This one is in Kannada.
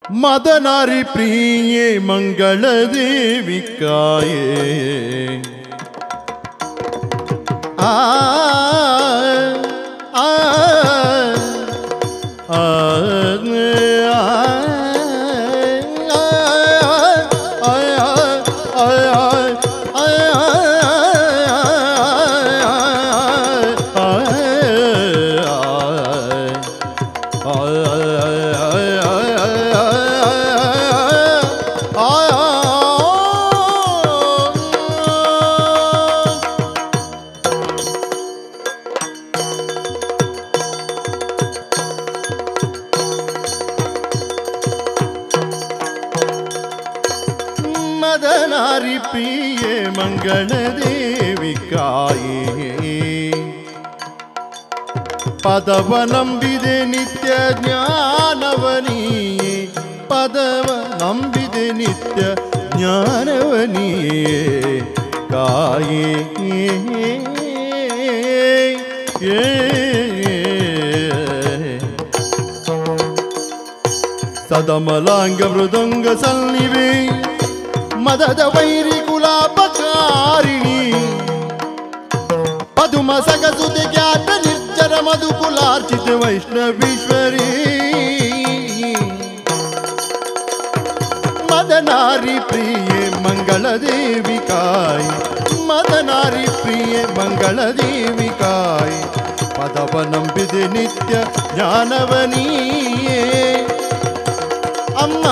मदनारी प्रिये मंगल देविकाये आ आ आ मदनारी प्रिये मंगल देविकाये पदव ನಂಬಿದೆ ನಿತ್ಯ ಜ್ಞಾನವನಿಯೇ ಪದವ ನಂಬಿದೆ ನಿತ್ಯ ಜ್ಞಾನವನಿಯೇ ಕಾಯೇ ಸದಮಲಾಂಗ ಮೃದಂಗ ಸನ್ನಿವೆ ಮದದ ವೈರಿ ಕುಲಾಪಕಾರಿಣಿ ಪದುಮ ಸಗಸುತೆ ಖ್ಯಾತ ನಿರ್ಜರ ಮಧುಕುಲಾರ್ಚಿತ ವೈಷ್ಣವೀಶ್ವರಿ ಮದನಾರಿ ಪ್ರಿಯೆ ಮಂಗಳ ದೇವಿಕಾಯಿ ಮದನಾರಿ ಪ್ರಿಯೆ ಮಂಗಳ ದೇವಿಕಾಯಿ ಪದವ ನಂಬಿದೆ ನಿತ್ಯ ಜ್ಞಾನವನಿಯೇ ಅಮ್ಮ